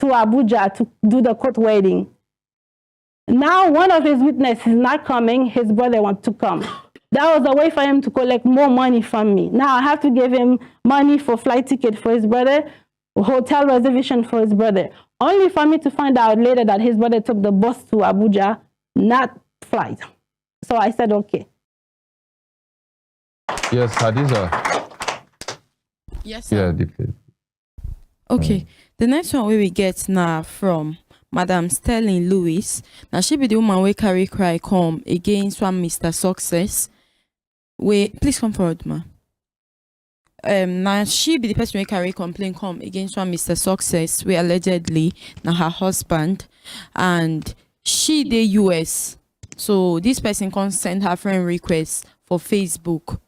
to Abuja to do the court wedding. Now, one of his witnesses is not coming. His brother wants to come. That was a way for him to collect more money from me. Now I have to give him money for flight ticket for his brother, hotel reservation for his brother, only for me to find out later that his brother took the bus to Abuja, not flight. So I said, okay. Yes, Hadiza. Yes, sir. Yeah, okay. The next one we get now from Madam Sterling Lewis. Now she be the woman we carry cry come against one Mr. Success. Please come forward, ma. Now she be the person we carry complaint come against one Mr. Success, we allegedly now her husband, and she the US. So this person can send her friend request for Facebook.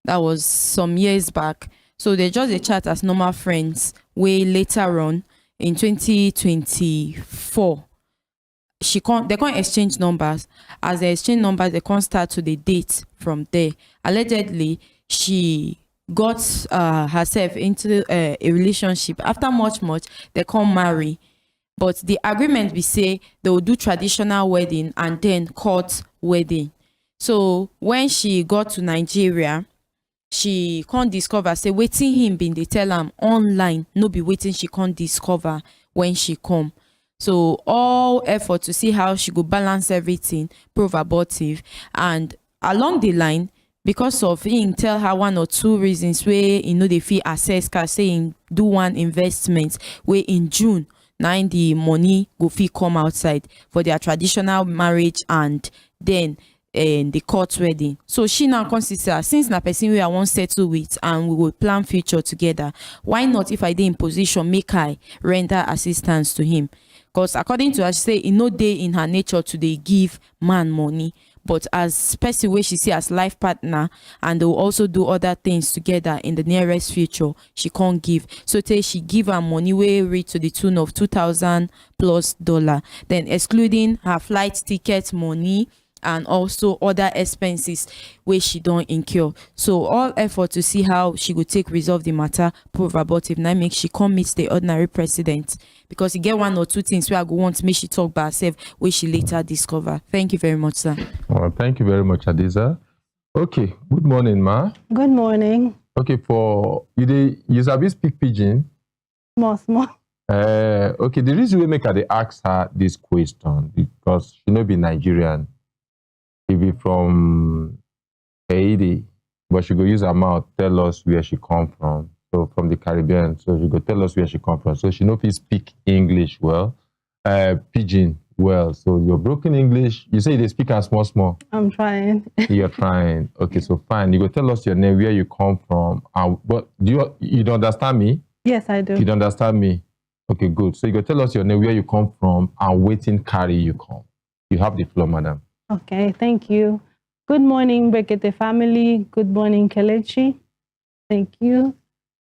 That was some years back. So they just a chat as normal friends. Way later on in 2024, they can't exchange numbers. As they exchange numbers, they can't start to the date from there. Allegedly, she got herself into a relationship. After much, they can't marry. But the agreement we say they will do traditional wedding and then court wedding. So when she got to Nigeria, she can't discover, say waiting him been they tell am online, no be waiting she can't discover when she come. So all effort to see how she go balance everything prove abortive, and along the line, because of him tell her one or two reasons where they feel assess cash, saying do one investment where in June now the money go fee come outside for their traditional marriage and then the court wedding. So she now consider, since na person we I won't settle with and we will plan future together, why not, if I dey in position, make I render assistance to him? Because according to her, she say it no day in her nature to dey give man money, but as person where she see as life partner and they will also do other things together in the nearest future, she can't give. So she give her money where reach to the tune of $2,000+, then excluding her flight ticket money and also other expenses where she don't incur. So all effort to see how she would take resolve the matter prove abortive. Now make she come meet the ordinary president, because you get one or two things where I go want to make she talk by herself where she later discover. Thank you very much, sir. Thank you very much, Hadiza. Okay, good morning, ma. Good morning. Okay, for you sabi speak pidgin? Small. Okay, the reason we make her dey ask her this question because she no be Nigerian. She be from Haiti, but she go use her mouth tell us where she come from. So from the Caribbean, so she go tell us where she come from. So she know if you speak English well, pidgin well. So your broken English, you say they speak as small. I'm trying. You're trying. Okay, so fine. You go tell us your name, where you come from. But you don't understand me? Yes, I do. You don't understand me? Okay, good. So you go tell us your name, where you come from, and waiting carry you come. You have the floor, madam. Okay, thank you. Good morning, Brekete family. Good morning, Kelechi. Thank you.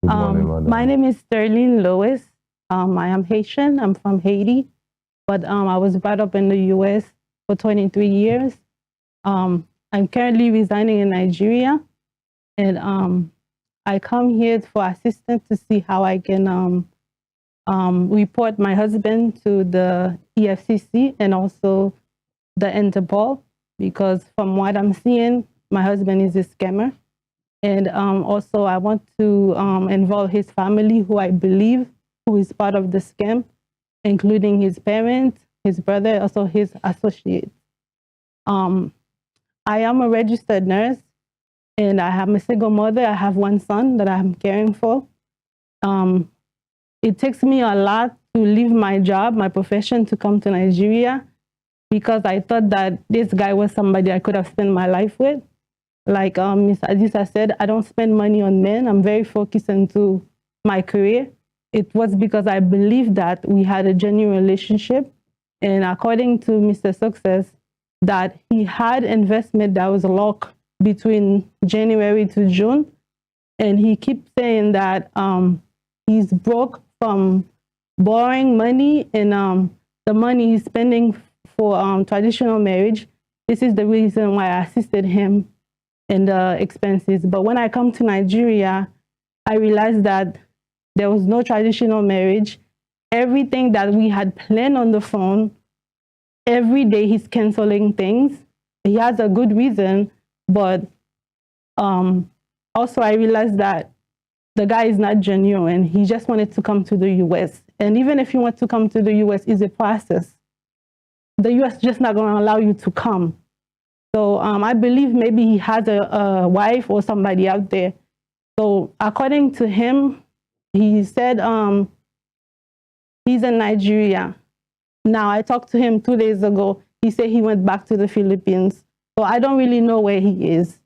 Good morning, madam. My name is Sterling Lewis. I am Haitian. I'm from Haiti, but I was brought up in the US for 23 years. I'm currently residing in Nigeria, and I come here for assistance to see how I can report my husband to the EFCC and also the Interpol, because from what I'm seeing, my husband is a scammer. And also I want to involve his family, who I believe who is part of the scam, including his parents, his brother, also his associates. I am a registered nurse, and I am a single mother. I have one son that I'm caring for. It takes me a lot to leave my job, my profession, to come to Nigeria, because I thought that this guy was somebody I could have spent my life with. Like Ms. Adisa said, I don't spend money on men. I'm very focused into my career. It was because I believed that we had a genuine relationship. And according to Mr. Success, that he had investment that was locked between January to June. And he keeps saying that he's broke from borrowing money, and the money he's spending for traditional marriage. This is the reason why I assisted him in the expenses. But when I come to Nigeria, I realized that there was no traditional marriage, everything that we had planned on the phone, every day he's canceling things. He has a good reason, but also I realized that the guy is not genuine. He just wanted to come to the US. And even if you want to come to the US, it's a process. The US is just not going to allow you to come. So I believe maybe he has a wife or somebody out there. So according to him, he said he's in Nigeria. Now, I talked to him 2 days ago. He said he went back to the Philippines. So I don't really know where he is.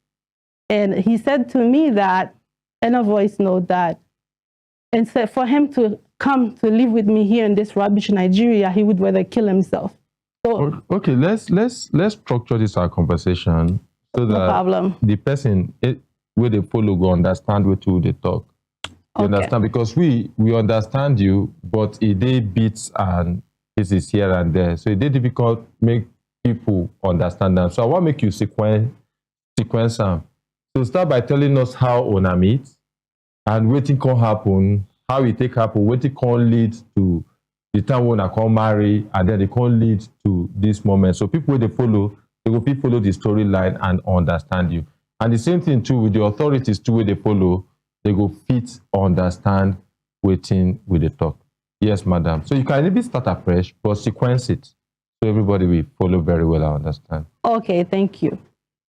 And he said to me that, in a voice note, that instead for him to come to live with me here in this rubbish Nigeria, he would rather kill himself. So, okay, let's structure this our conversation so that the person where they follow go understand what they talk. You understand? Because we understand you, but it beats and this is here and there. So it's difficult to make people understand them. So I want to make you sequence them. So start by telling us how una meet and what it can happen, how it take happen, what it can lead to the time when I can marry, and then it can lead to this moment. So people they follow the storyline and understand you. And the same thing too with the authorities too, where they follow, they go fit understand waiting with the talk. Yes, madam. So you can maybe start afresh, but sequence it so everybody will follow very well. I understand. Okay, thank you.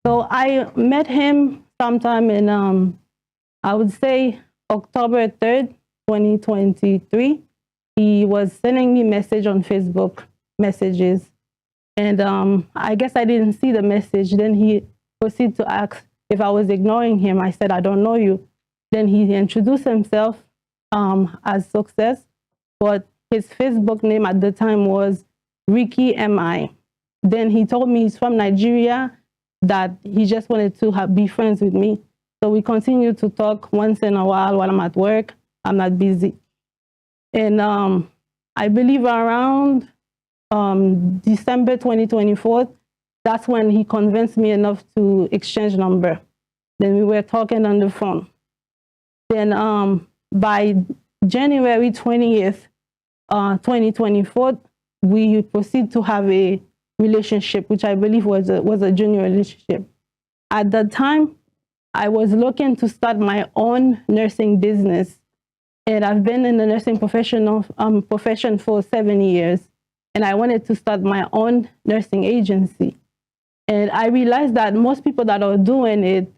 So I met him sometime in I would say October 3rd, 2023. He was sending me message on Facebook messages, and I guess I didn't see the message. Then he proceeded to ask if I was ignoring him. I said, I don't know you. Then he introduced himself as Success, but his Facebook name at the time was Ricky MI. Then he told me he's from Nigeria, that he just wanted to be friends with me. So we continued to talk once in a while when I'm at work. I'm not busy. And I believe around December 2024, that's when he convinced me enough to exchange number. Then we were talking on the phone. Then by January 20th, 2024, we proceed to have a relationship, which I believe was a genuine relationship. At that time, I was looking to start my own nursing business. And I've been in the nursing profession for 7 years. And I wanted to start my own nursing agency. And I realized that most people that are doing it,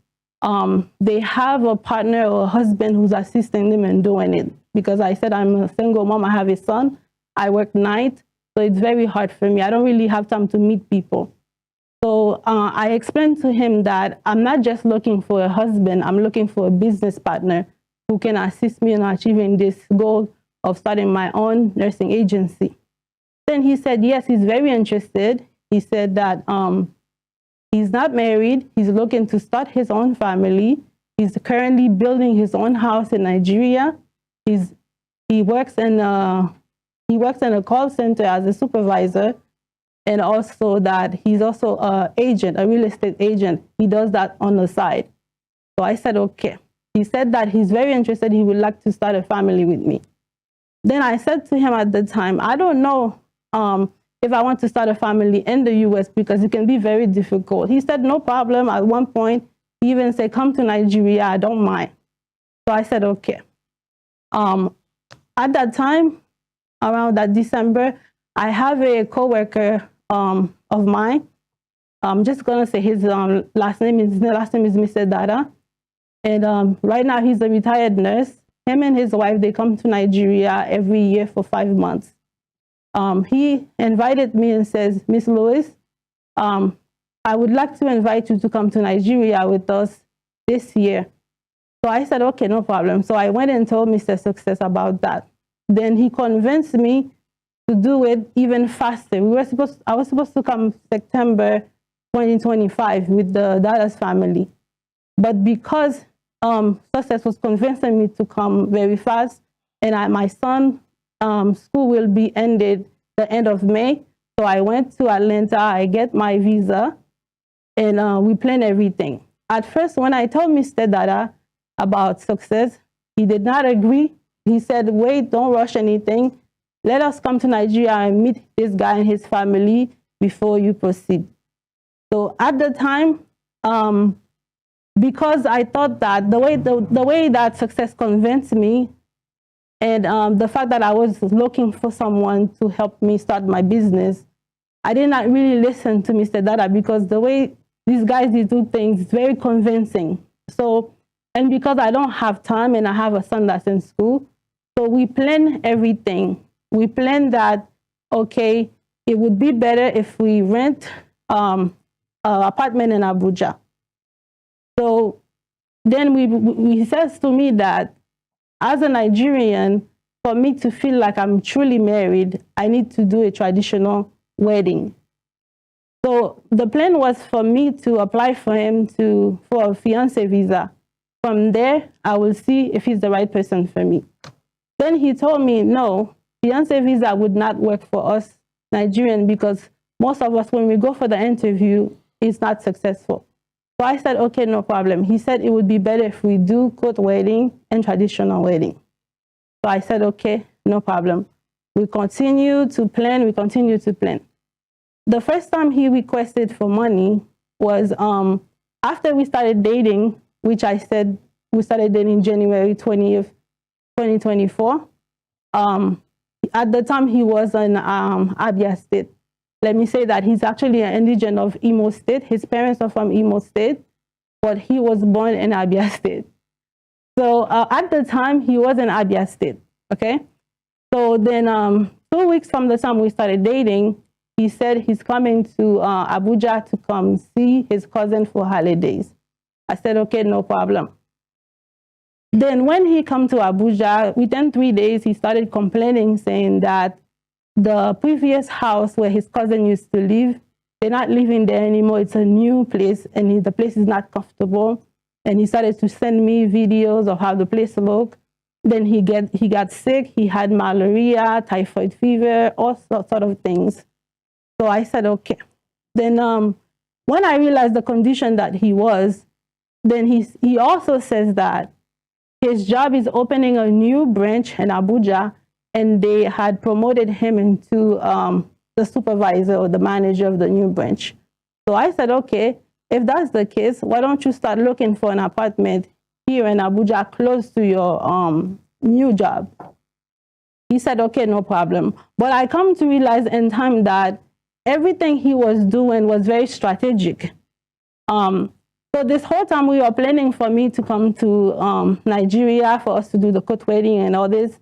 they have a partner or a husband who's assisting them in doing it. Because I said I'm a single mom, I have a son, I work night, so it's very hard for me. I don't really have time to meet people. So I explained to him that I'm not just looking for a husband, I'm looking for a business partner who can assist me in achieving this goal of starting my own nursing agency. Then he said, yes, he's very interested. He said that he's not married. He's looking to start his own family. He's currently building his own house in Nigeria. He works in a call center as a supervisor, and also that he's also an agent, a real estate agent. He does that on the side. So I said, okay. He said that he's very interested. He would like to start a family with me. Then I said to him at the time, I don't know if I want to start a family in the US because it can be very difficult. He said, no problem. At one point, he even said, come to Nigeria, I don't mind. So I said, okay. At that time, around that December, I have a coworker of mine. I'm just gonna say his last name is Mr. Dada. And right now he's a retired nurse. Him and his wife, they come to Nigeria every year for 5 months. He invited me and says, Miss Lewis, I would like to invite you to come to Nigeria with us this year. So I said, okay, no problem. So I went and told Mr. Success about that. Then he convinced me to do it even faster. I was supposed to come September 2025 with the Dallas family. But because Success was convincing me to come very fast, and my son's school will be ended the end of May. So I went to Atlanta, I get my visa, and we planned everything. At first, when I told Mr. Dada about Success, he did not agree. He said, wait, don't rush anything. let us come to Nigeria and meet this guy and his family before you proceed. So at the time, because I thought that the way that success convinced me, and the fact that I was looking for someone to help me start my business, I did not really listen to Mr. Dada, because the way these guys do things is very convincing. So, and because I don't have time and I have a son that's in school, so we plan everything. We plan that, okay, it would be better if we rent an apartment in Abuja. So then he says to me that as a Nigerian, for me to feel like I'm truly married, I need to do a traditional wedding. So the plan was for me to apply for him for a fiancé visa. From there, I will see if he's the right person for me. Then he told me, no, fiancé visa would not work for us Nigerian, because most of us, when we go for the interview, it's not successful. So I said, okay, no problem. He said it would be better if we do court wedding and traditional wedding. So I said, okay, no problem. We continue to plan. The first time he requested for money was after we started dating, which I said we started dating January 20th, 2024. At the time, he was in Abia State. Let me say that he's actually an indigent of Imo State. His parents are from Imo State, but he was born in Abia State. So at the time, he was in Abia State, okay? So then 2 weeks from the time we started dating, he said he's coming to Abuja to come see his cousin for holidays. I said, okay, no problem. Then when he come to Abuja, within 3 days, he started complaining, saying that the previous house where his cousin used to live, they're not living there anymore. It's a new place, and the place is not comfortable. And he started to send me videos of how the place looked. Then he got sick. He had malaria, typhoid fever, all sorts of things. So I said, okay. Then when I realized the condition that he was, then he also says that his job is opening a new branch in Abuja, and they had promoted him into the supervisor or the manager of the new branch. So I said, okay, if that's the case, why don't you start looking for an apartment here in Abuja close to your new job? He said, okay, no problem. But I come to realize in time that everything he was doing was very strategic. So this whole time we were planning for me to come to Nigeria for us to do the court wedding and all this.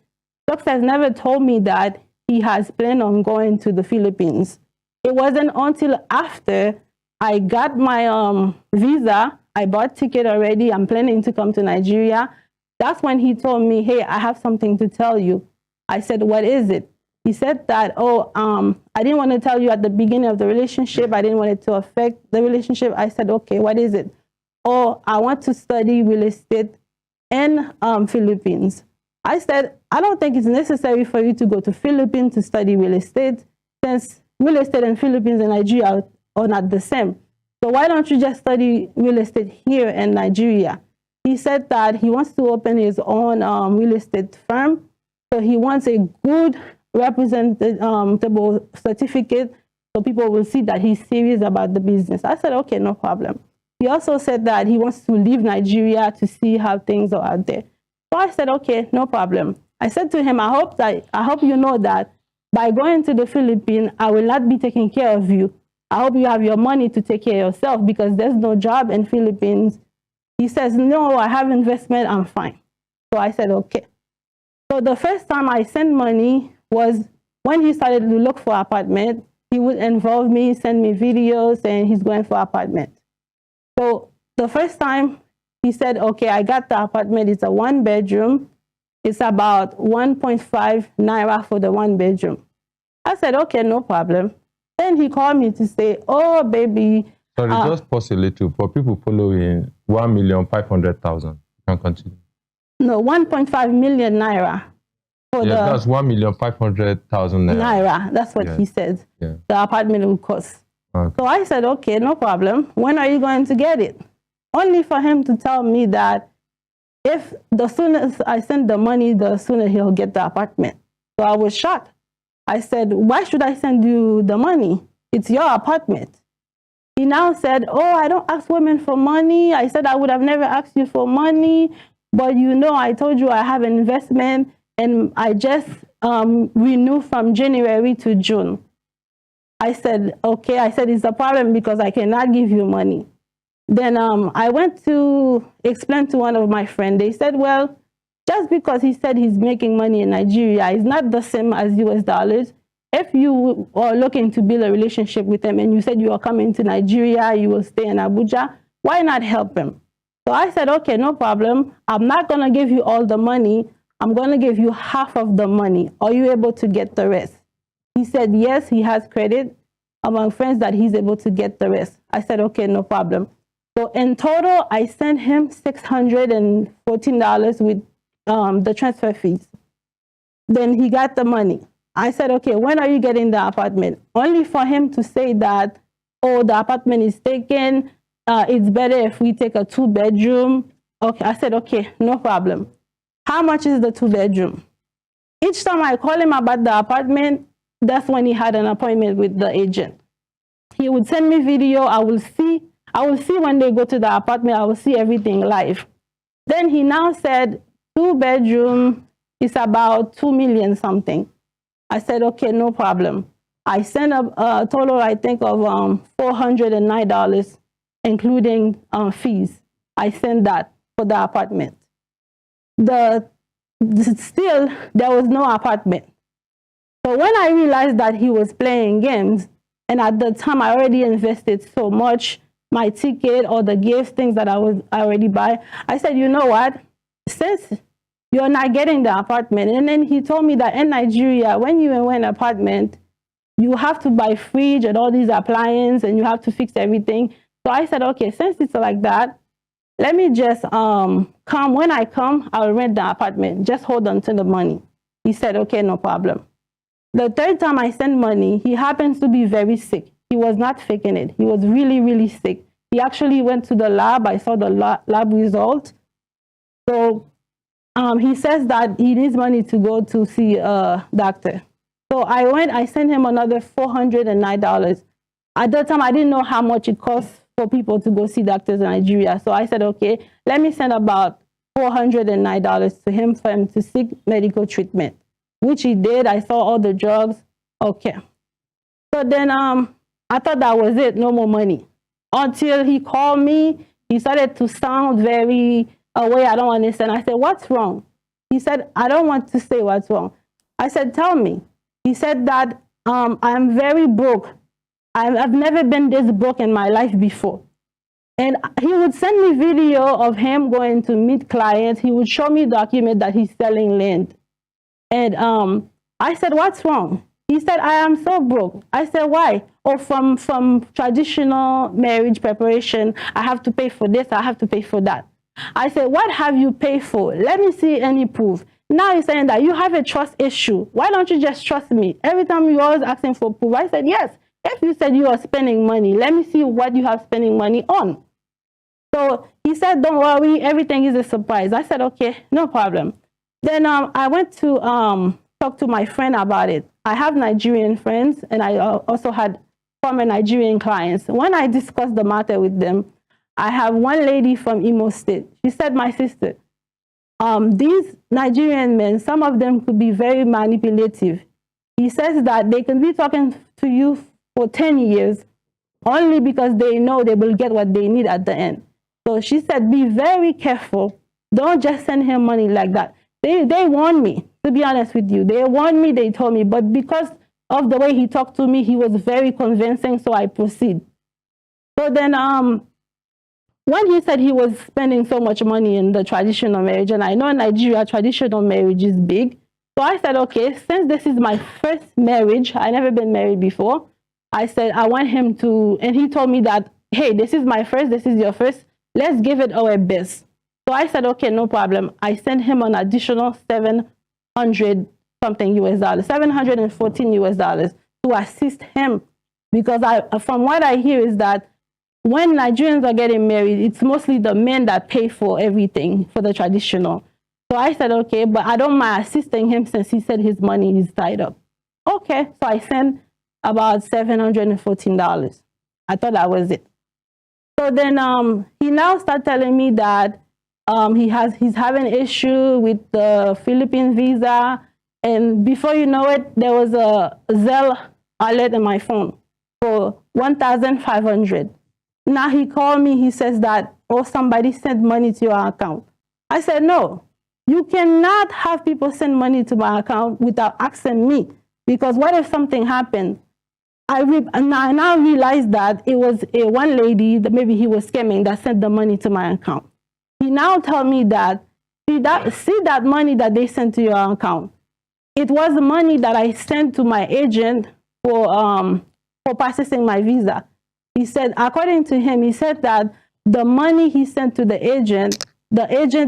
Success never told me that he has planned on going to the Philippines. It wasn't until after I got my visa, I bought ticket already, I'm planning to come to Nigeria. That's when he told me, hey, I have something to tell you. I said, what is it? He said that, oh, I didn't want to tell you at the beginning of the relationship. I didn't want it to affect the relationship. I said, okay, what is it? Oh, I want to study real estate in Philippines. I said, I don't think it's necessary for you to go to Philippines to study real estate, since real estate in Philippines and Nigeria are not the same. So why don't you just study real estate here in Nigeria? He said that he wants to open his own real estate firm. So he wants a good representative certificate so people will see that he's serious about the business. I said, okay, no problem. He also said that he wants to leave Nigeria to see how things are out there. So I said, okay, no problem. I said to him, I hope you know that by going to the Philippines, I will not be taking care of you. I hope you have your money to take care of yourself, because there's no job in Philippines. He says, no, I have investment, I'm fine. So I said, okay. So the first time I sent money was when he started to look for apartment. He would involve me, send me videos, and he's going for apartment. So the first time he said, okay, I got the apartment. It's a 1-bedroom. It's about 1.5 naira for the 1 bedroom. I said, okay, no problem. Then he called me to say, oh, baby. Sorry, just pause a little. For people following, 1,500,000. You can continue. No, 1.5 million naira. That's 1,500,000 naira. That's what he said. Yeah. The apartment will cost. Okay. So I said, okay, no problem. When are you going to get it? Only for him to tell me that if the sooner I send the money, the sooner he'll get the apartment. So I was shocked. I said, why should I send you the money? It's your apartment. He now said, oh, I don't ask women for money. I said, I would have never asked you for money. But I told you I have an investment and I just renew from January to June. I said, okay. I said, it's a problem because I cannot give you money. Then I went to explain to one of my friends. They said, well, just because he said he's making money in Nigeria, it's not the same as US dollars. If you are looking to build a relationship with him and you said you are coming to Nigeria, you will stay in Abuja, why not help him? So I said, okay, no problem. I'm not going to give you all the money. I'm going to give you half of the money. Are you able to get the rest? He said, yes, he has credit among friends that he's able to get the rest. I said, okay, no problem. So in total, I sent him $614 with the transfer fees. Then he got the money. I said, okay, when are you getting the apartment? Only for him to say that, oh, the apartment is taken. It's better if we take a 2-bedroom. Okay, I said, okay, no problem. How much is the 2-bedroom? Each time I call him about the apartment, that's when he had an appointment with the agent. He would send me video. I will see when they go to the apartment. I will see everything live. Then he now said 2-bedroom is about 2 million something. I said, okay, no problem. I sent a total, I think, of $409, including fees. I sent that for the apartment. Still, there was no apartment. So when I realized that he was playing games, and at the time I already invested so much, my ticket or the gifts, things that I already buy, I said, you know what? Since you're not getting the apartment. And then he told me that in Nigeria, when you rent an apartment, you have to buy fridge and all these appliances and you have to fix everything. So I said, okay, since it's like that, let me just come. When I come, I'll rent the apartment. Just hold on to the money. He said, okay, no problem. The third time I sent money, he happens to be very sick. He was not faking it. He was really, really sick. He actually went to the lab. I saw the lab result. So he says that he needs money to go to see a doctor. So I sent him another $409. At that time, I didn't know how much it costs for people to go see doctors in Nigeria. So I said, okay, let me send about $409 to him for him to seek medical treatment, which he did. I saw all the drugs. Okay. So then I thought that was it, no more money. Until he called me, he started to sound very a way I don't understand. I said, what's wrong? He said, I don't want to say what's wrong. I said, tell me. He said that I'm very broke. I've never been this broke in my life before. And he would send me video of him going to meet clients. He would show me document that he's selling land. And I said, what's wrong? He said, I am so broke. I said, why? Oh, from traditional marriage preparation, I have to pay for this, I have to pay for that. I said, what have you paid for? Let me see any proof. Now he's saying that you have a trust issue. Why don't you just trust me? Every time you're always asking for proof. I said, yes. If you said you are spending money, let me see what you have spending money on. So he said, don't worry, everything is a surprise. I said, okay, no problem. Then I went to talk to my friend about it. I have Nigerian friends, and I also had former Nigerian clients. When I discussed the matter with them, I have one lady from Imo State. She said, my sister, these Nigerian men, some of them could be very manipulative. He says that they can be talking to you for 10 years only because they know they will get what they need at the end. So she said, be very careful. Don't just send him money like that. They warned me, to be honest with you. They warned me, they told me, but because of the way he talked to me, he was very convincing, so I proceed. So then when he said he was spending so much money in the traditional marriage, and I know in Nigeria, traditional marriage is big. So I said, okay, since this is my first marriage, I never been married before. I said, I want him to, and he told me that, hey, this is my first, this is your first. Let's give it our best. So I said, okay, no problem. I sent him an additional $700 something US dollars, $714 US dollars to assist him. Because from what I hear is that when Nigerians are getting married, it's mostly the men that pay for everything for the traditional. So I said, okay, but I don't mind assisting him since he said his money is tied up. okay. So I sent about $714. I thought that was it. So then he now started telling me that he's having issue with the Philippine visa. And before you know it, there was a Zelle alert in my phone for 1,500. Now he called me, he says that, oh, somebody sent money to your account. I said, no, you cannot have people send money to my account without asking me, because what if something happened? I now realize that it was one lady that maybe he was scamming that sent the money to my account. He now told me that, see that money that they sent to your account, it was the money that I sent to my agent for processing my visa. He said, according to him, he said that the money he sent to the agent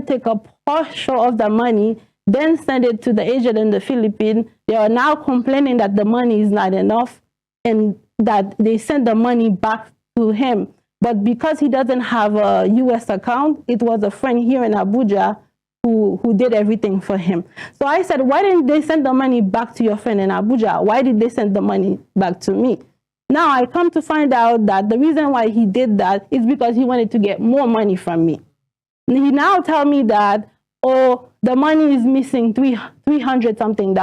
took a portion of the money, then sent it to the agent in the Philippines. They are now complaining that the money is not enough and that they sent the money back to him. But because he doesn't have a U.S. account, it was a friend here in Abuja who did everything for him. So I said, why didn't they send the money back to your friend in Abuja? Why did they send the money back to me? Now I come to find out that the reason why he did that is because he wanted to get more money from me. And he now tell me that, oh, the money is missing $300 something.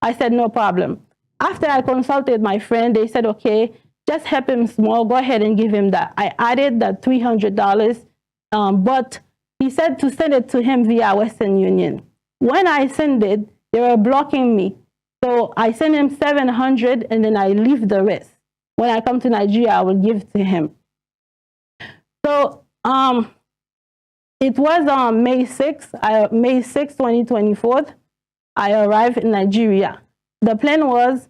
I said, no problem. After I consulted my friend, they said, okay, just help him small. Go ahead and give him that. I added that $300, but he said to send it to him via Western Union. When I send it, they were blocking me. So I send him $700 and then I leave the rest. When I come to Nigeria, I will give to him. So it was on May 6th, 2024, I arrived in Nigeria. The plan was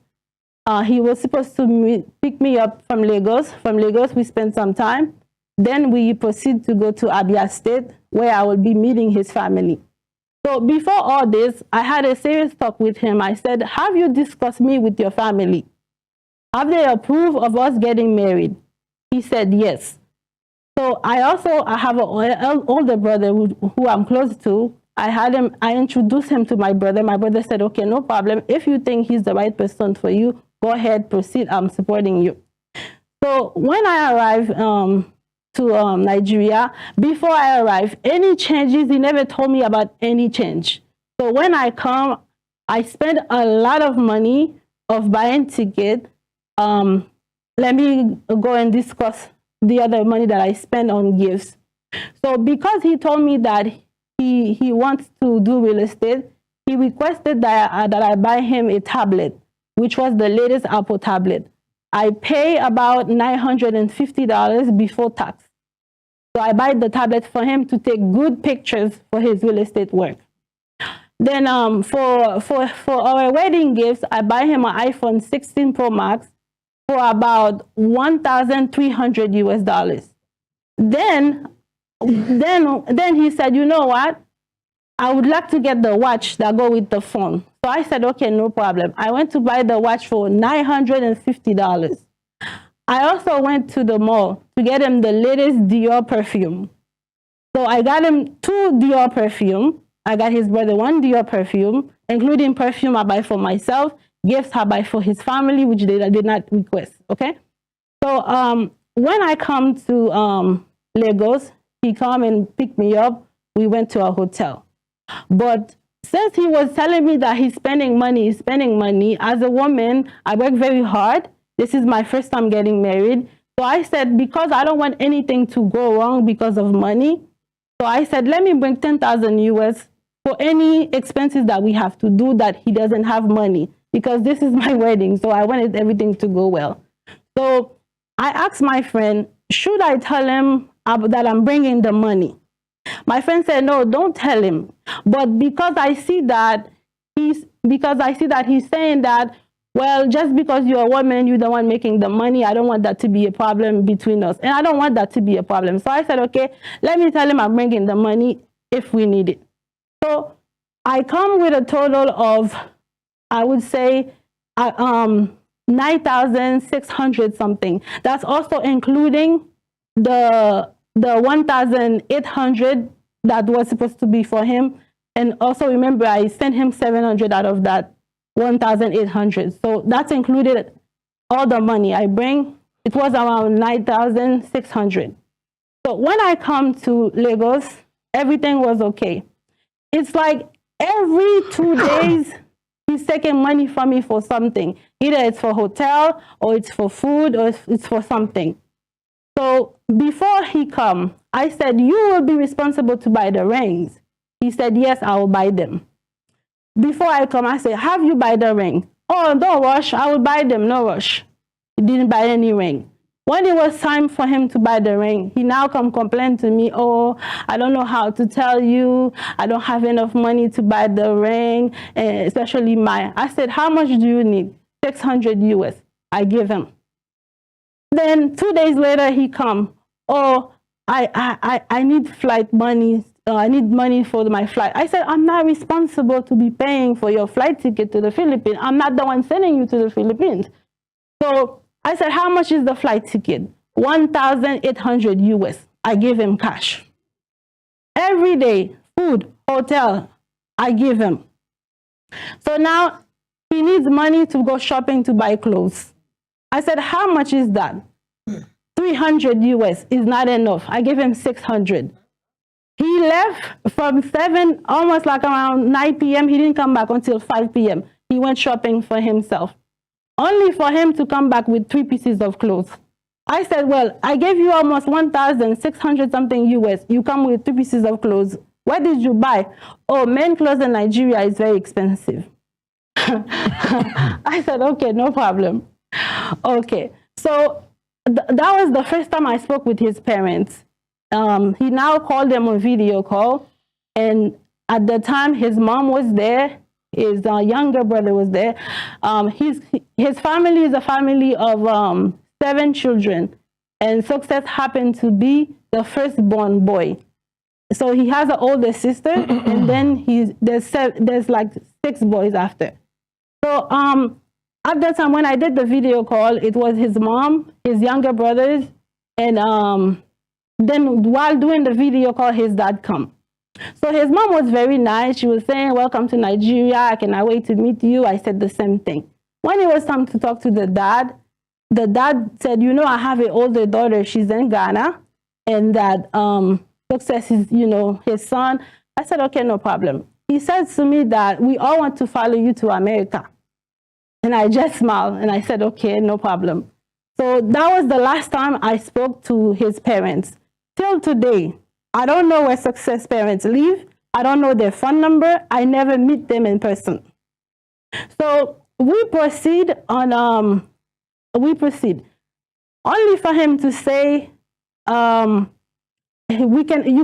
he was supposed to pick me up from Lagos. From Lagos, we spent some time. Then we proceed to go to Abia State, where I will be meeting his family. So before all this, I had a serious talk with him. I said, have you discussed me with your family? Have they approved of us getting married? He said, yes. So I have an older brother who I'm close to. I introduced him to my brother. My brother said, okay, no problem. If you think he's the right person for you, go ahead, proceed. I'm supporting you. So when I arrived to Nigeria, before I arrived, any changes, he never told me about any change. So when I come, I spend a lot of money of buying ticket. Let me go and discuss the other money that I spend on gifts. So because he told me that he wants to do real estate, he requested that I buy him a tablet, which was the latest Apple tablet. I pay about $950 before tax. So I buy the tablet for him to take good pictures for his real estate work. Then for our wedding gifts, I buy him an iPhone 16 Pro Max for about $1,300 US. Then he said, you know what? I would like to get the watch that go with the phone. So I said, okay, no problem. I went to buy the watch for $950. I also went to the mall to get him the latest Dior perfume. So I got him 2 Dior perfume. I got his brother 1 Dior perfume, including perfume I buy for myself, gifts I buy for his family, which they did not request, okay? So when I come to Lagos, he come and pick me up. We went to a hotel. But since he was telling me that he's spending money, as a woman, I work very hard. This is my first time getting married. So I said, because I don't want anything to go wrong because of money, so I said, let me bring 10,000 US for any expenses that we have to do that he doesn't have money, because this is my wedding. So I wanted everything to go well. So I asked my friend, should I tell him that I'm bringing the money? My friend said, no, don't tell him. But because I see that he's saying that, well, just because you're a woman, you're the one making the money, I don't want that to be a problem between us. And I don't want that to be a problem. So I said, okay, let me tell him I'm bringing the money if we need it. So I come with a total of, I would say, 9,600 something. That's also including the 1,800 that was supposed to be for him. And also remember, I sent him 700 out of that 1,800. So that's included all the money I bring. It was around 9,600. So when I come to Lagos, everything was okay. It's like every 2 days, he's taking money from me for something. Either it's for hotel, or it's for food, or it's for something. So before he come, I said, you will be responsible to buy the rings. He said, yes, I will buy them. Before I come, I said, have you buy the ring? Oh, don't rush, I will buy them, no rush. He didn't buy any ring. When it was time for him to buy the ring, he now come complain to me, oh, I don't know how to tell you, I don't have enough money to buy the ring, especially mine. I said, how much do you need? 600 US. I give him. Then 2 days later, he come, oh, I need flight money. I need money for my flight. I said, I'm not responsible to be paying for your flight ticket to the Philippines. I'm not the one sending you to the Philippines. So I said, how much is the flight ticket? 1,800 US. I give him cash. Every day, food, hotel, I give him. So now he needs money to go shopping to buy clothes. I said, how much is that? 300 US is not enough. I gave him 600. He left from 7, almost like around 9 p.m. He didn't come back until 5 p.m. He went shopping for himself, only for him to come back with 3 pieces of clothes. I said, well, I gave you almost 1,600 something US. You come with 3 pieces of clothes. What did you buy? Oh, men clothes in Nigeria is very expensive. I said, okay, no problem. Okay, so that was the first time I spoke with his parents. He now called them on video call, and at the time his mom was there, his younger brother was there. His family is a family of 7 children, and Success happened to be the firstborn boy. So he has an older sister, and then there's like 6 boys after. So at that time when I did the video call, it was his mom, his younger brothers, and then while doing the video call, his dad come. So his mom was very nice. She was saying, welcome to Nigeria. I cannot wait to meet you. I said the same thing. When it was time to talk to the dad said, you know, I have an older daughter. She's in Ghana. And that Success is, you know, his son. I said, okay, no problem. He said to me that we all want to follow you to America. And I just smiled and I said, okay, no problem. So that was the last time I spoke to his parents. Till today, I don't know where Success parents live. I don't know their phone number. I never meet them in person. So we proceed only for him to say, you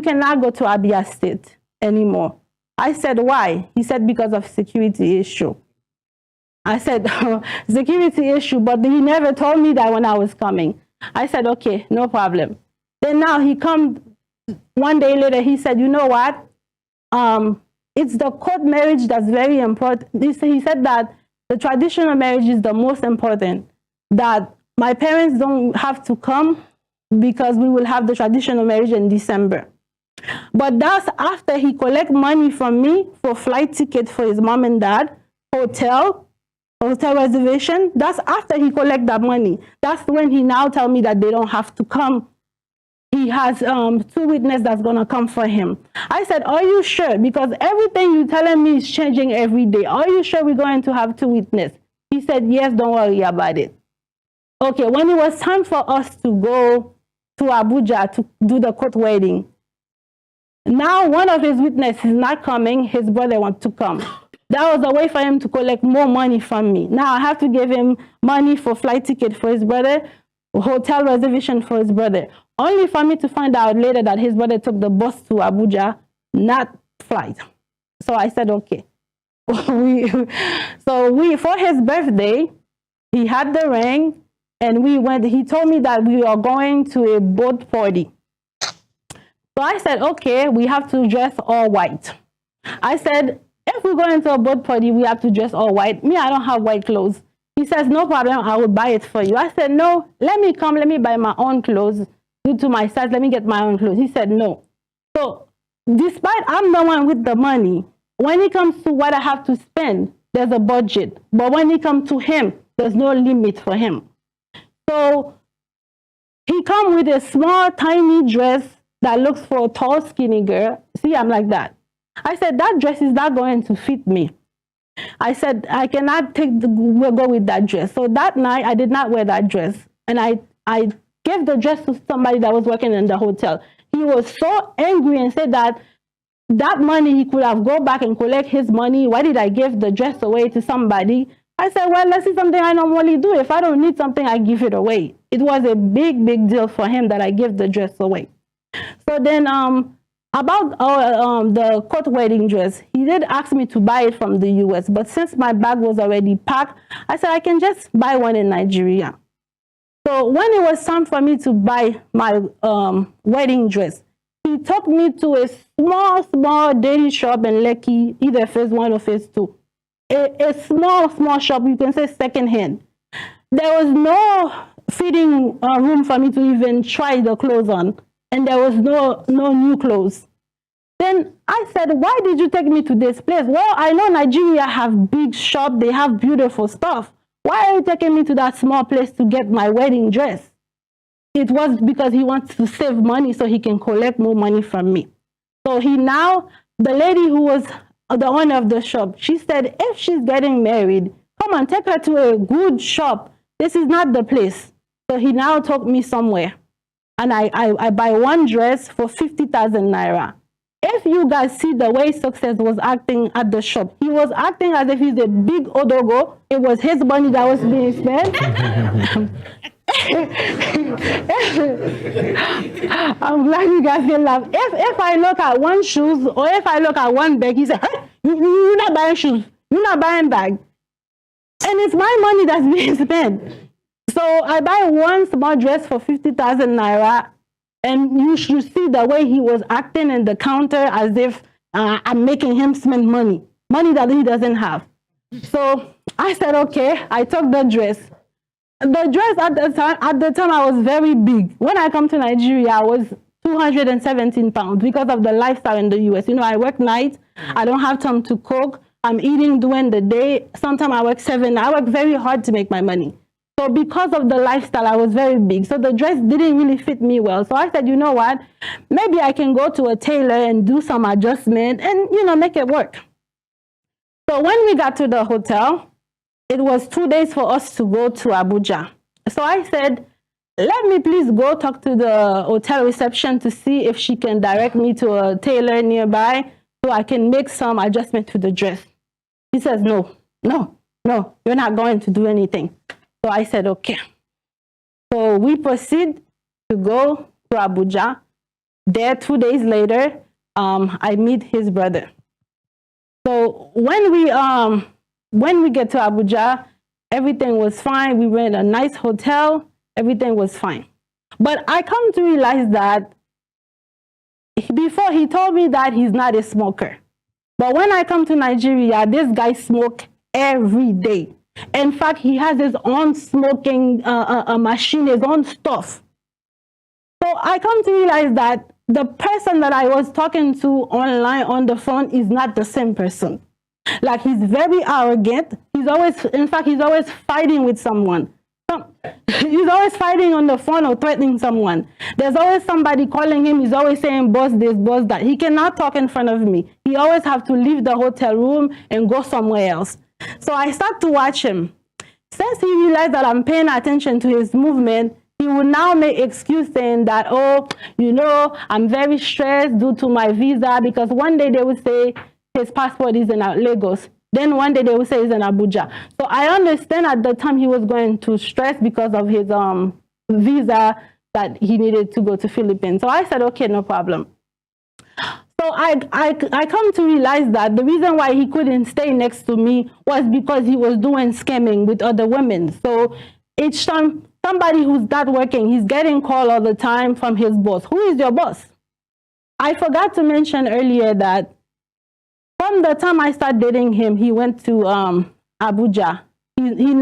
cannot go to Abia State anymore. I said, why? He said, because of security issue. I said, security issue, but he never told me that when I was coming. I said, okay, no problem. Then now he come 1 day later, he said, you know what? It's the court marriage that's very important. He said that the traditional marriage is the most important, that my parents don't have to come because we will have the traditional marriage in December. But that's after he collect money from me for flight ticket for his mom and dad, hotel reservation. That's after he collect that money. That's when he now tell me that they don't have to come. He has 2 witnesses that's going to come for him. I said, are you sure? Because everything you're telling me is changing every day. Are you sure we're going to have 2 witnesses? He said, yes, don't worry about it. Okay, when it was time for us to go to Abuja to do the court wedding, now one of his witnesses is not coming. His brother wants to come. That was a way for him to collect more money from me. Now I have to give him money for flight ticket for his brother, hotel reservation for his brother, only for me to find out later that his brother took the bus to Abuja, not flight. So I said, okay. So for his birthday, he had the ring, and we went. He told me that we are going to a boat party. So I said, okay, we have to dress all white. I said, if we go into a boat party, we have to dress all white. Me, I don't have white clothes. He says, no problem, I will buy it for you. I said, no, let me buy my own clothes. Due to my size, let me get my own clothes. He said, no. So despite I'm the one with the money, when it comes to what I have to spend, there's a budget. But when it comes to him, there's no limit for him. So he come with a small, tiny dress that looks for a tall, skinny girl. See, I'm like that. I said, that dress is not going to fit me. I said, I cannot go with that dress. So that night, I did not wear that dress. And I gave the dress to somebody that was working in the hotel. He was so angry and said that money, he could have go back and collect his money. Why did I give the dress away to somebody? I said, well, this is something I normally do. If I don't need something, I give it away. It was a big, big deal for him that I give the dress away. So then about the court wedding dress, he did ask me to buy it from the US. But since my bag was already packed, I said, I can just buy one in Nigeria. So when it was time for me to buy my wedding dress, he took me to a small daily shop in Lekki, either phase 1 or phase 2. A small shop, you can say secondhand. There was no fitting room for me to even try the clothes on, and there was no new clothes. Then I said, why did you take me to this place? Well, I know Nigeria have big shop, they have beautiful stuff. Why are you taking me to that small place to get my wedding dress? It was because he wants to save money so he can collect more money from me. So the lady who was the owner of the shop, she said, if she's getting married, come on, take her to a good shop. This is not the place. So he now took me somewhere. And I buy one dress for 50,000 naira. If you guys see the way Success was acting at the shop, he was acting as if he's a big odogo. It was his money that was being spent. I'm glad you guys can laugh. If I look at one shoes or if I look at one bag, he said, hey, you're not buying shoes, you're not buying bag. And it's my money that's being spent. So I buy one small dress for 50,000 naira. And you should see the way he was acting in the counter as if I'm making him spend money that he doesn't have. So I said, okay, I took the dress. The dress at the time I was very big. When I come to Nigeria, I was 217 pounds because of the lifestyle in the US. You know, I work nights. I don't have time to cook. I'm eating during the day. Sometimes I work 7. I work very hard to make my money. So because of the lifestyle, I was very big. So the dress didn't really fit me well. So I said, you know what? Maybe I can go to a tailor and do some adjustment and, you know, make it work. So when we got to the hotel, it was 2 days for us to go to Abuja. So I said, let me please go talk to the hotel reception to see if she can direct me to a tailor nearby so I can make some adjustment to the dress. He says, no, you're not going to do anything. So I said, okay. So we proceed to go to Abuja. There, 2 days later, I meet his brother. So when we get to Abuja, everything was fine. We were in a nice hotel. Everything was fine. But I come to realize that before he told me that he's not a smoker. But when I come to Nigeria, this guy smokes every day. In fact, he has his own smoking machine, his own stuff. So I come to realize that the person that I was talking to online on the phone is not the same person. Like, he's very arrogant. He's always fighting with someone. He's always fighting on the phone or threatening someone. There's always somebody calling him. He's always saying, boss this, boss that. He cannot talk in front of me. He always have to leave the hotel room and go somewhere else. So I start to watch him. Since he realized that I'm paying attention to his movement, he will now make excuse saying that, oh, you know, I'm very stressed due to my visa, because one day they will say his passport is in Lagos. Then one day they will say it's in Abuja. So I understand at the time he was going to stress because of his visa that he needed to go to Philippines. So I said, okay, no problem. So I come to realize that the reason why he couldn't stay next to me was because he was doing scamming with other women. So each time somebody who's not working, he's getting called all the time from his boss. Who is your boss? I forgot to mention earlier that from the time I started dating him, he went to Abuja. He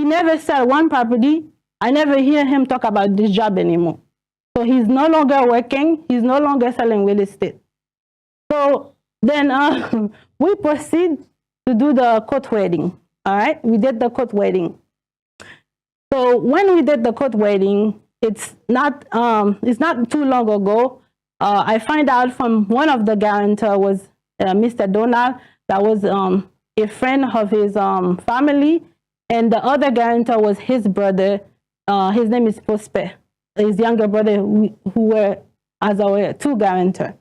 never sell one property. I never hear him talk about this job anymore. So he's no longer working. He's no longer selling real estate. So then we proceed to do the court wedding. All right, we did the court wedding. So when we did the court wedding, it's not too long ago. I find out from one of the guarantor was Mr. Donald, that was a friend of his family, and the other guarantor was his brother. His name is Prosper, his younger brother, who were as our two guarantor.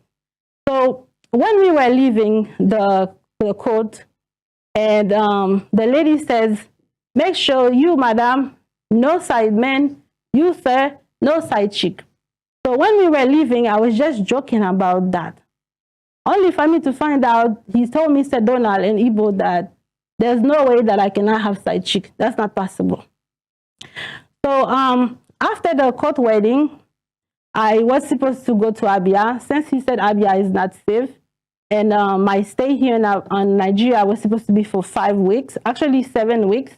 So when we were leaving the court, and the lady says, "Make sure you, madam, no side man, you, sir, no side chick." So when we were leaving, I was just joking about that. Only for me to find out, he told Mr. Donald in Igbo that there's no way that I cannot have side chick. That's not possible. So after the court wedding, I was supposed to go to Abia. Since he said Abia is not safe, and my stay here in Nigeria was supposed to be for 5 weeks, actually 7 weeks.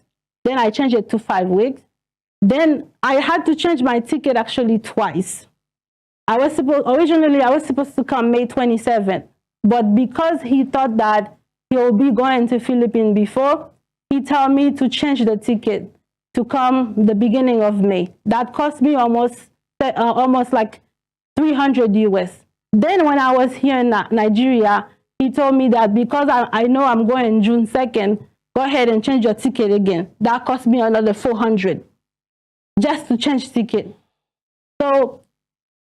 Then I changed it to 5 weeks. Then I had to change my ticket actually twice. Originally I was supposed to come May 27th, but because he thought that he'll be going to Philippines before, he told me to change the ticket to come the beginning of May. That cost me almost like 300 US. Then when I was here in Nigeria, he told me that because I know I'm going June 2nd, go ahead and change your ticket again. That cost me another 400 just to change ticket. So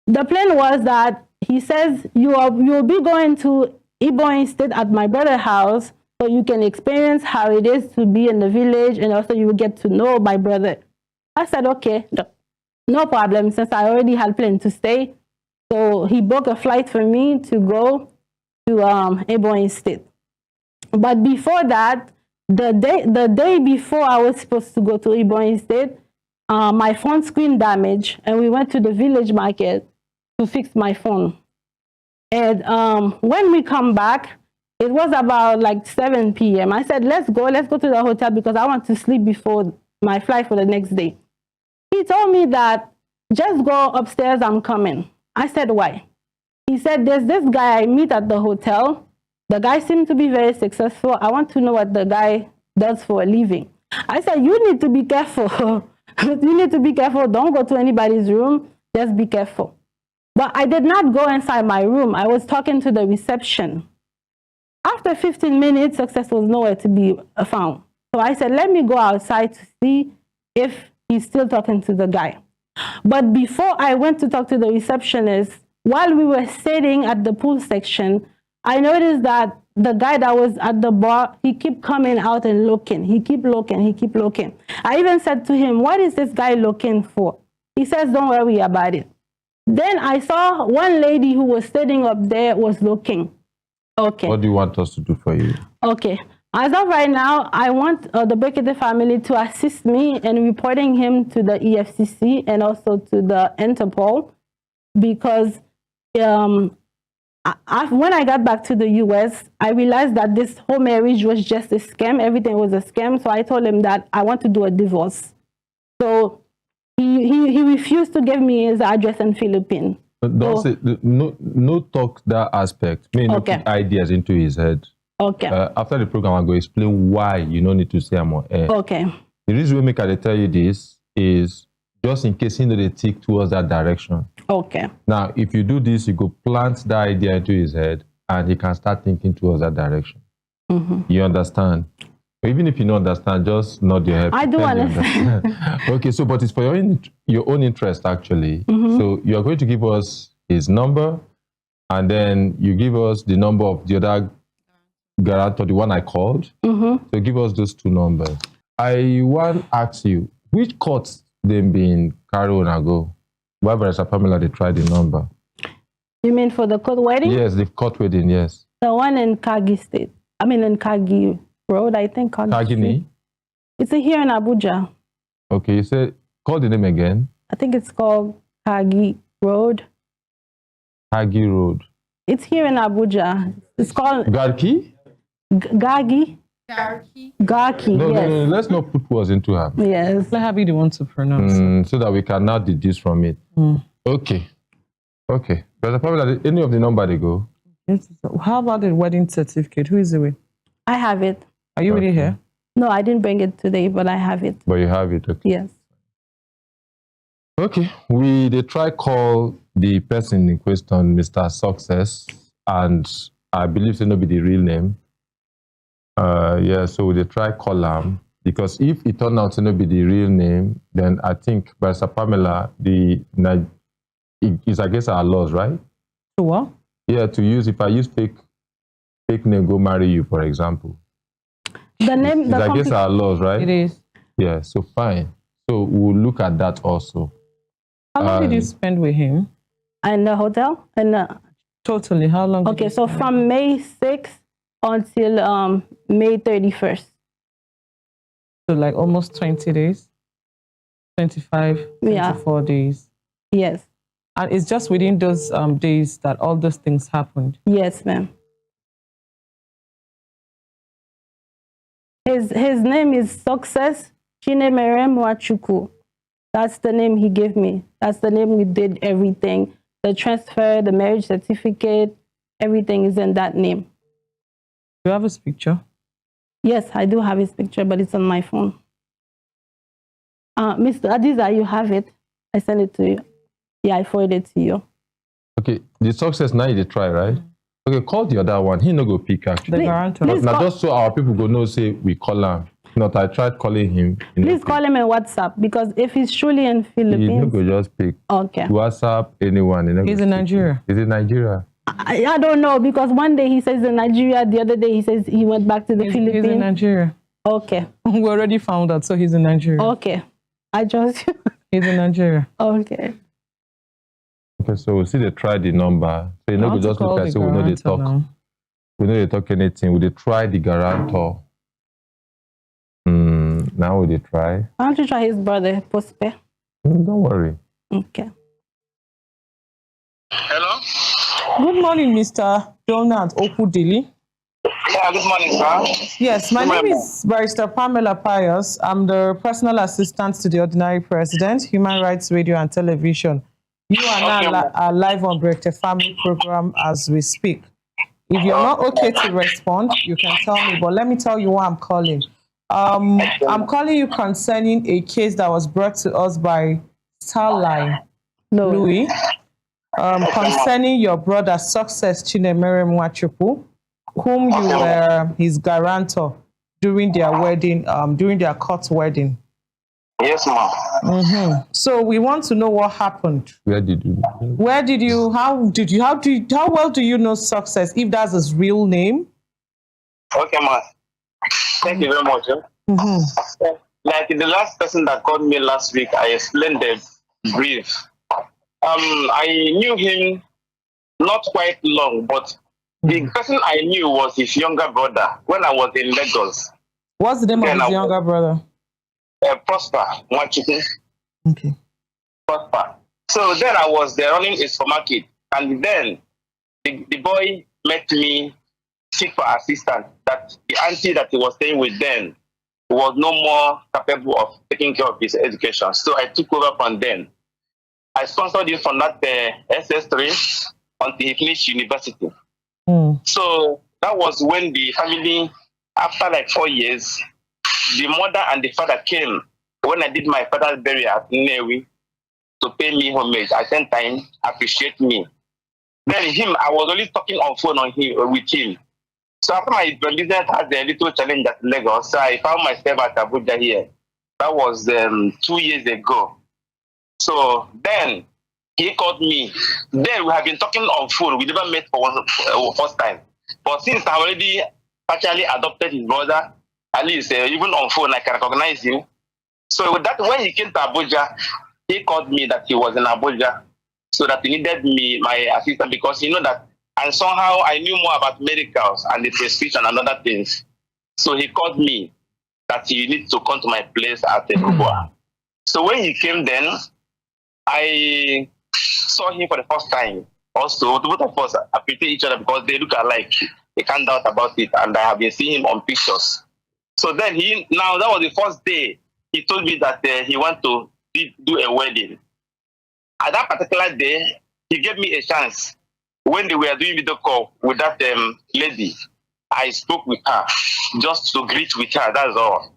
the plan was that he says you'll be going to Ibo State at my brother's house, so you can experience how it is to be in the village, and also you will get to know my brother. I said, okay, no problem, since I already had planned to stay. So he booked a flight for me to go to Ibo State. But before that, the day before I was supposed to go to Ibo State, my phone screen damaged, and we went to the village market to fix my phone. And when we come back, it was about like 7 p.m. I said, let's go to the hotel because I want to sleep before my flight for the next day. He told me that just go upstairs, I'm coming. I said, why? He said, there's this guy I meet at the hotel. The guy seemed to be very successful. I want to know what the guy does for a living. I said, you need to be careful. You need to be careful. Don't go to anybody's room. Just be careful. But I did not go inside my room. I was talking to the reception. After 15 minutes, success was nowhere to be found. So I said, let me go outside to see if he's still talking to the guy. But before I went to talk to the receptionist, while we were sitting at the pool section, I noticed that the guy that was at the bar, he kept coming out and looking. He kept looking. I even said to him, what is this guy looking for? He says, don't worry about it. Then I saw one lady who was sitting up there was looking. Okay. What do you want us to do for you? Okay. As of right now, I want the Bekete family to assist me in reporting him to the EFCC and also to the Interpol, because when I got back to the US, I realized that this whole marriage was just a scam. Everything was a scam. So I told him that I want to do a divorce. So he refused to give me his address in Philippines. Don't say, no talk that aspect. May not put ideas into his head. Okay. After the program, I'm going to explain why you don't need to say I'm on air. Okay. The reason we make I tell you this is just in case he know they tick towards that direction. Okay. Now, if you do this, you go plant that idea into his head, and he can start thinking towards that direction. Mm-hmm. You understand? Even if you don't understand, just nod your head. I do understand. Okay, so but it's for your own interest, actually. Mm-hmm. So you are going to give us his number, and then you give us the number of the other guarantor, the one I called. Mm-hmm. So give us those two numbers. I want to ask you, which courts they been carried on ago? Why Barrister Pamela they tried the number? You mean for the court wedding? Yes, the court wedding, yes. The one in Kagi State. I mean in Kagi Road, I think. Kagini? It's here in Abuja. Okay, you said, call the name again. I think it's called Kagi Road. Kagi Road. It's here in Abuja. It's called... Garki? Gagi? Garki, no, yes. No, let's not put words into her. Yes. Let her be the one to pronounce so that we can now deduce from it. Okay. Okay. But probably any of the number they go. How about the wedding certificate? Who is it with? I have it. Are you really here? No, I didn't bring it today, but I have it. But you have it, okay. Yes. Okay, they try call the person in question Mr. Success, and I believe it's not be the real name. Yeah, so they try call him, because if it turned out to not be the real name, then I think Barrister Pamela, it's against our laws, right? To what? Yeah, to use, if I use fake name, go marry you, for example. The name, it's against our laws, right? It is. Yeah, so fine. So we'll look at that also. How long did you spend with him? In the hotel? Totally, how long? Okay, so from May 6th until May 31st. So like almost 20 days? 25, 24 days? Yes. And it's just within those days that all those things happened? Yes, ma'am. His name is Success Chinemerem Wachuku. That's the name he gave me. That's the name we did everything. The transfer, the marriage certificate, everything is in that name. Do you have his picture? Yes, I do have his picture, but it's on my phone. Mr. Adiza, you have it. I sent it to you. Yeah, I forwarded it to you. Okay, the Success now you try, right? Okay, call the other one. He no go pick actually. The guarantor. Now just so our people go know, say we call him. Not I tried calling him. Please call him on WhatsApp, because if he's truly in Philippines, he no go just pick. Okay. WhatsApp anyone. He's in Nigeria. He's in Nigeria. I don't know, because one day he says in Nigeria, the other day he says he went back to the Philippines. He's in Nigeria. Okay. We already found out, so he's in Nigeria. Okay. He's in Nigeria. Okay. Okay, so we see they try the number. So you know, we just look at, so we know they talk. Now. We know they talk anything. We they try the guarantor. Now will they try? I want to try his brother, Pospe. Don't worry. Okay. Hello? Good morning, Mr. Donald Okudili. Yeah, good morning, sir. Yes, my name is Barrister Pamela Pius. I'm the personal assistant to the Ordinary President, Human Rights Radio and Television. You and I are live on Breakfast Family program as we speak. If you're not okay to respond, you can tell me, but let me tell you why I'm calling. I'm calling you concerning a case that was brought to us by Starline Louis, concerning your brother Success Chinemere Mwachupu, whom you were his guarantor during their wedding, during their court wedding. Yes, ma'am. So we want to know what happened. How well do you know Success, if that's his real name? Okay, ma'am. Thank you very much. Like the last person that called me last week, I explained the brief. I knew him not quite long, but the person I knew was his younger brother when I was in Lagos. What's the name of his younger brother? Prosper Mwachuku. Okay. Prosper. So then I was there running a supermarket, and then the boy met me, seek for assistance, that the auntie that he was staying with then was no more capable of taking care of his education. So I took over from then. I sponsored him from that SS3 until he finished university. So that was when the family, after like 4 years, the mother and the father came when I did my father's burial at Newi to pay me homage. At the same time, appreciate me. Then I was only talking on phone with him. So after my business had a little challenge at Lagos, so I found myself at Abuja here. That was 2 years ago. So then he called me. Then we have been talking on phone. We never met for first time. But since I already partially adopted his brother, at least even on phone I can recognize him. So with that, when he came to Abuja, he called me that he was in Abuja, so that he needed me, my assistant, because he know that, and somehow I knew more about medicals and the prescription and other things. So he called me that he needs to come to my place at Kubwa. So when he came then, I saw him for the first time. Also, both of us appreciate each other because they look alike. They can't doubt about it, and I have been seeing him on pictures. So then that was the first day he told me that he want to do a wedding. At that particular day, he gave me a chance when they were doing video call with that lady. I spoke with her just to greet with her. That's all.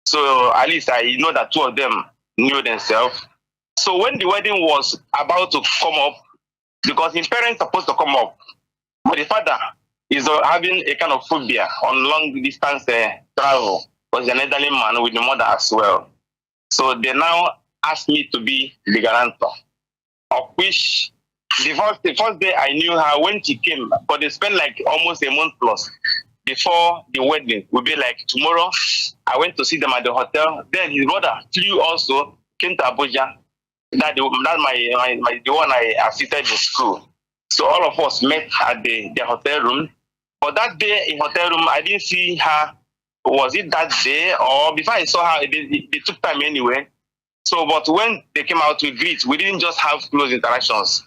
So at least I know that two of them knew themselves. So when the wedding was about to come up, because his parents supposed to come up, but the father is having a kind of phobia on long distance travel, because he's an elderly man with the mother as well. So they now asked me to be the guarantor, of which the first day I knew her when she came, but they spent like almost a month plus before the wedding. Would be like tomorrow. I went to see them at the hotel. Then his brother flew also, came to Abuja. That's the one I assisted in school. So all of us met at the hotel room. But that day in hotel room, I didn't see her. Was it that day or before I saw her? They took time anyway. So, but when they came out to greet, we didn't just have close interactions.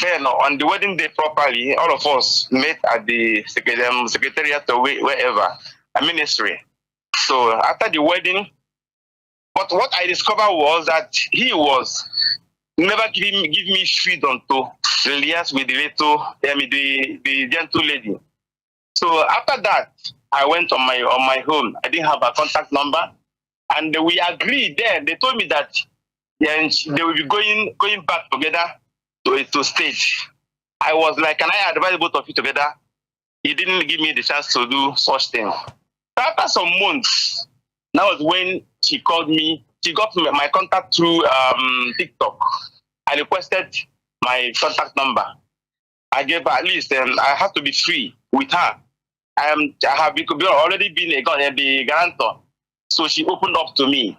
Then on the wedding day properly, all of us met at the secretariat or wherever, a ministry. So after the wedding, but what I discovered was that he was never give me freedom to liaise with the gentle lady. So after that, I went on my home. I didn't have a contact number, and we agreed. Then they told me that they will be going back together to stage. I was like, can I advise both of you together? He didn't give me the chance to do such thing. After some months, that was when she called me. She got my contact through TikTok. I requested my contact number. I gave her at least, I have to be free with her. I have already been the guarantor. So she opened up to me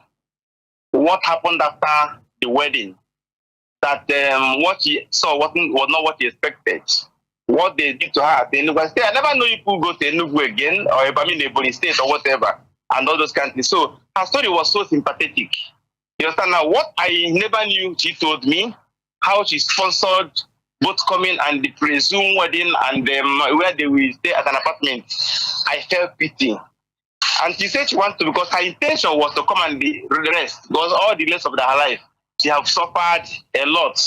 what happened after the wedding. That what she saw was not what she expected. What they did to her at the university. I never know if people go to Enugu again, or if I'm in Ebonyi State or whatever, and all those kind of things. So her story was so sympathetic. You understand now? What I never knew, she told me how she sponsored both coming and the presumed wedding and where they will stay at an apartment. I felt pity. And she said she wanted to, because her intention was to come and rest, because all the rest of her life, she have suffered a lot.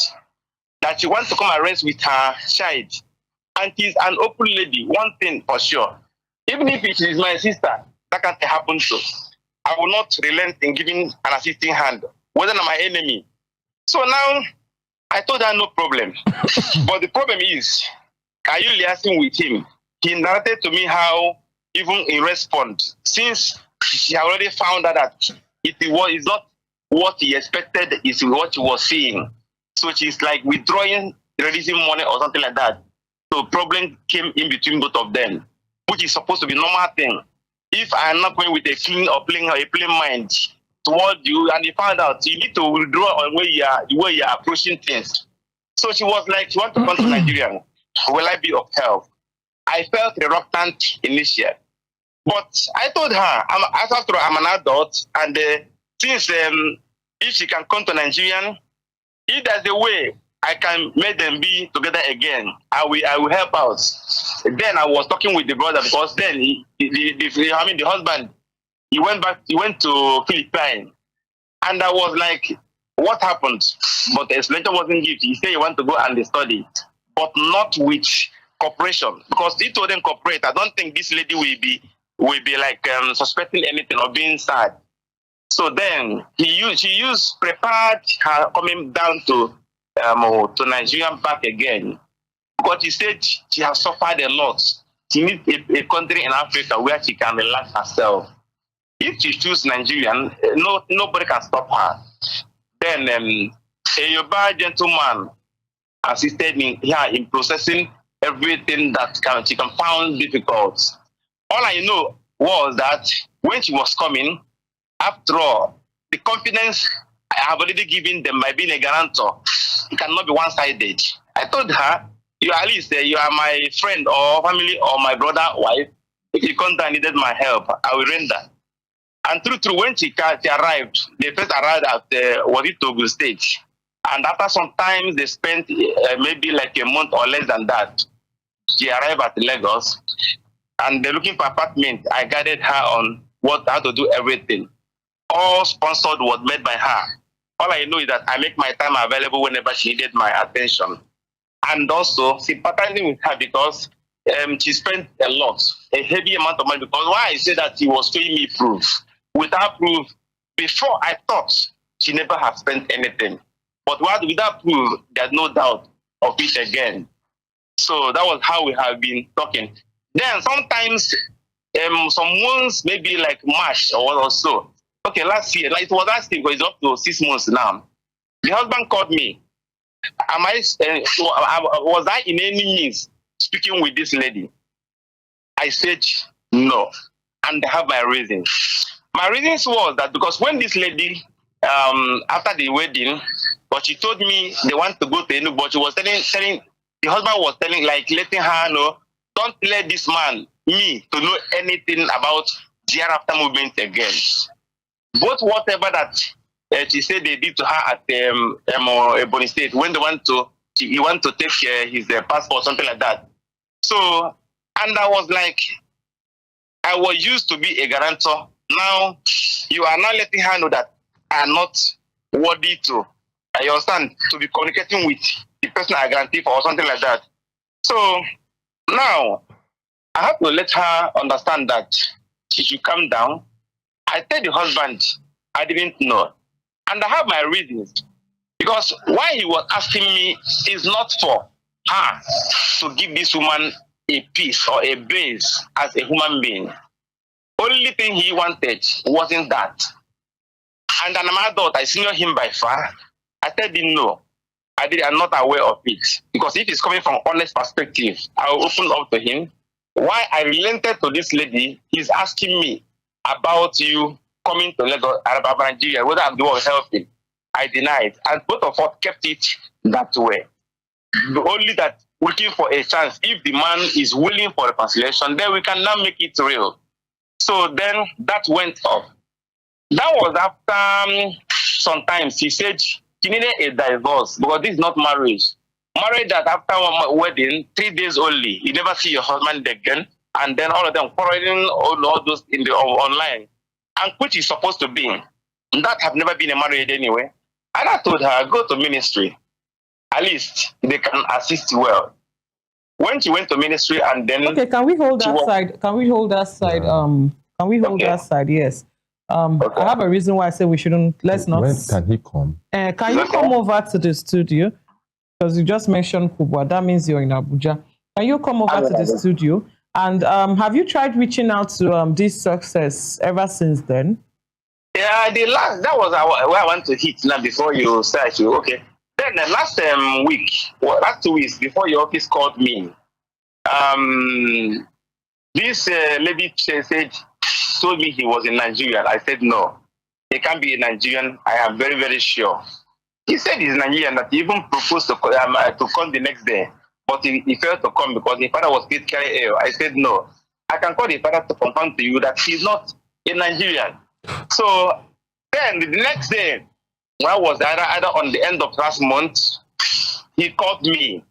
That she wants to come and rest with her child. And she's an open lady, one thing for sure. Even if it is my sister, that can't happen to. I will not relent in giving an assisting hand, whether I'm my enemy. So now, I told her no problem. But the problem is, are you liaising with him? He narrated to me how, even in response, since she already found out that it's not what he expected, is what he was seeing. So she's like withdrawing, releasing money or something like that. So problem came in between both of them, which is supposed to be a normal thing. If I am not going with a clean or a plain mind toward you, and you found out, you need to withdraw on the way you are approaching things. So she was like, she wants to come to Nigeria. Will I be of help? I felt reluctant initially. But I told her, after all, I'm an adult, and since if she can come to Nigeria, if there's a way I can make them be together again, I will help out. Then I was talking with the brother, because then the husband, he went to Philippines, and I was like, what happened? But the explanation wasn't given. He said he want to go and study, but not with cooperation, because he told them cooperate. I don't think this lady will be like suspecting anything or being sad. So then she prepared her coming down to Nigeria back again, because she said she has suffered a lot. She needs a country in Africa where she can relax herself. If she chooses Nigerian, nobody can stop her. Then a Yoruba gentleman assisted me here in processing everything that she can find difficult. All I know was that when she was coming, after all, the confidence I have already given them by being a guarantor, it cannot be one-sided. I told her, you at least you are my friend or family or my brother, wife. If you come down needed my help, I will render. And true, when she arrived, they first arrived at Togo State. And after some time, they spent maybe like a month or less than that. She arrived at Lagos, and they're looking for apartment. I guided her on how to do everything. All sponsored was made by her. All I know is that I make my time available whenever she needed my attention. And also sympathizing with her, because she spent a heavy amount of money, because why I say that he was showing me proof. Without proof, before I thought she never had spent anything. But without proof, there's no doubt of it again. So that was how we have been talking. Then sometimes, some months, maybe like March or so. Okay, last year, like it was last year, because it's up to 6 months now. The husband called me. Was I in any means speaking with this lady? I said no, and I have my reasons. My reasons was that because when this lady, after the wedding, but she told me they want to go to Enugu, but she was telling the husband was telling, like, letting her know, don't let this man, me, to know anything about GR after movement again. Both whatever that she said they did to her at Ebony State, when he want to take his passport, something like that. So, and I was like, I was used to be a guarantor. Now, you are now letting her know that I am not worthy to, I understand, to be communicating with the person I guarantee for or something like that. So, now, I have to let her understand that she should calm down. I tell the husband, I didn't know. And I have my reasons. Because why he was asking me is not for her to give this woman a piece or a base as a human being. Only thing he wanted wasn't that. And an adult, I senior him by far. I told him no. I'm not aware of it. Because if it's coming from honest perspective, I will open up to him. Why I relented to this lady, he's asking me about you coming to Lagos, Nigeria, whether I'm the one helping. I denied. And both of us kept it that way. Only that looking for a chance. If the man is willing for reconciliation, then we can now make it real. So then that went off. That was after sometimes he said he needed a divorce because this is not marriage. Married that after one wedding, 3 days only, you never see your husband again, and then all of them quarreling all those in the online, and which is supposed to be. That have never been a marriage anyway. And I told her, go to ministry. At least they can assist well. When she went to ministry and then... Okay, can we hold that side? Can we hold that side? Can we hold that side? Yes. Okay. I have a reason why I say we shouldn't. Let's not... When can he come? Can you come over to the studio? Because you just mentioned Kubwa. That means you're in Abuja. Can you come over to the studio? And have you tried reaching out to this success ever since then? Yeah, that was where I want to hit now before you start. Okay. Then the last week, last 2 weeks before your office called me, this lady told me he was in Nigeria. I said no, he can't be a Nigerian. I am very, very sure. He said he's Nigerian, that he even proposed to come the next day, but he failed to come because his father was critically ill. I said no, I can call the father to confirm to you that he's not a Nigerian. So then the next day, when I was either on the end of last month, he called me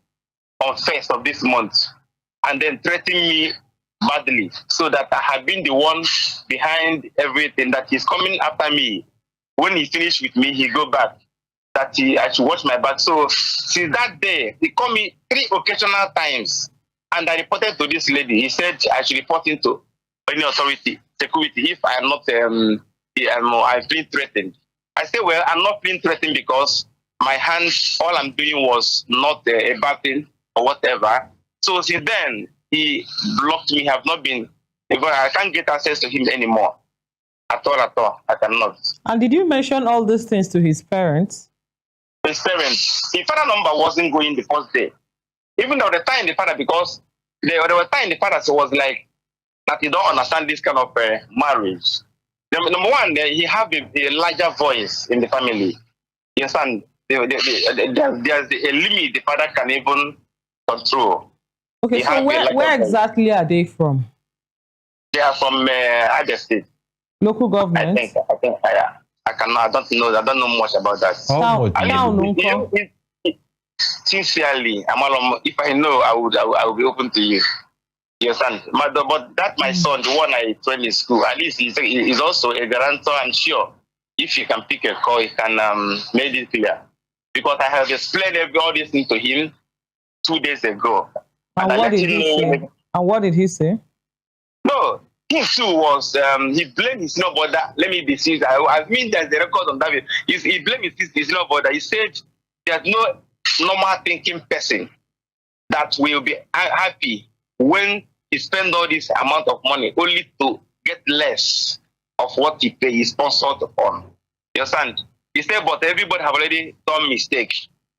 on 1st of this month and then threatened me badly, so that I had been the one behind everything, that he's coming after me. When he finished with me, he go back, that I should watch my back. So since that day, he called me 3 occasional times, and I reported to this lady. He said I should report into any authority, security, if I am not, I've been threatened. I said, well, I'm not being threatened because my hand, all I'm doing was not a bad thing or whatever. So since then, he blocked me. Have not been, I can't get access to him anymore. At all. I cannot. And did you mention all these things to his parents? His parents. His father number wasn't going the first day. Even though the time the father, because there were time the father was like, that he don't understand this kind of marriage. Number one, he have a larger voice in the family. You understand? There's a limit the father can even control. Okay, so where exactly are they from? They are from Abia State. Local government? I think, I don't know much about that. Sincerely, if I know, I will be open to you. Yes, but that my son, the one I trained in school, at least he's also a guarantor. I'm sure if you can pick a call, he can make it clear. Because I have explained all these things to him 2 days ago. And what did he say? And what did he say? No, he too was, he blamed his senior brother. Let me be serious. I mean, there's the record on that. He blamed his senior brother. He said there's no normal thinking person that will be happy when he spend all this amount of money only to get less of what he pay, he sponsored on. You understand? He said, but everybody have already done mistake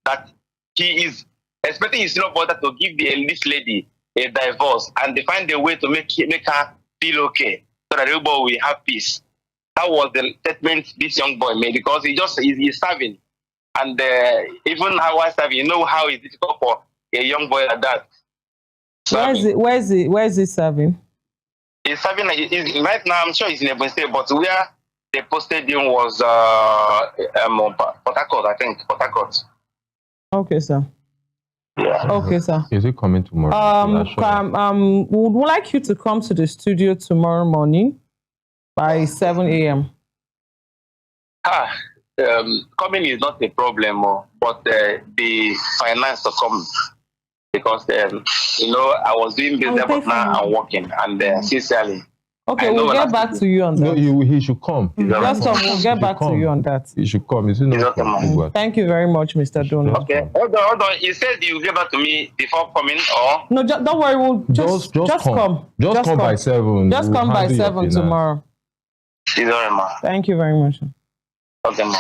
that he is expecting his senior brother to give this lady a divorce, and they find a way to make her feel okay so that everybody will have peace. That was the statement this young boy made, because he's serving, and even how I serve, you know how it's difficult for a young boy like that. Where is he serving? He's serving right now. I'm sure he's in Ebony State, but where they posted him was Port Harcourt, I think. Port Harcourt. Okay, sir. Yeah. Okay, sir. Is he coming tomorrow? Would like you to come to the studio tomorrow morning by 7 a.m. Coming is not a problem, but the finance to come, because you know, I was doing business, but now I'm working, and sincerely. Okay, we'll get back to you on that. No, he should come. Just come, we'll get back to you on that. He should come. Thank you very much, Mr. Dono. Okay, hold on. You said you get back to me before coming, or? No, don't worry. We'll just come. Just come by 7. Just come by 7 tomorrow. Thank you very much. Thank you very much. Okay, ma.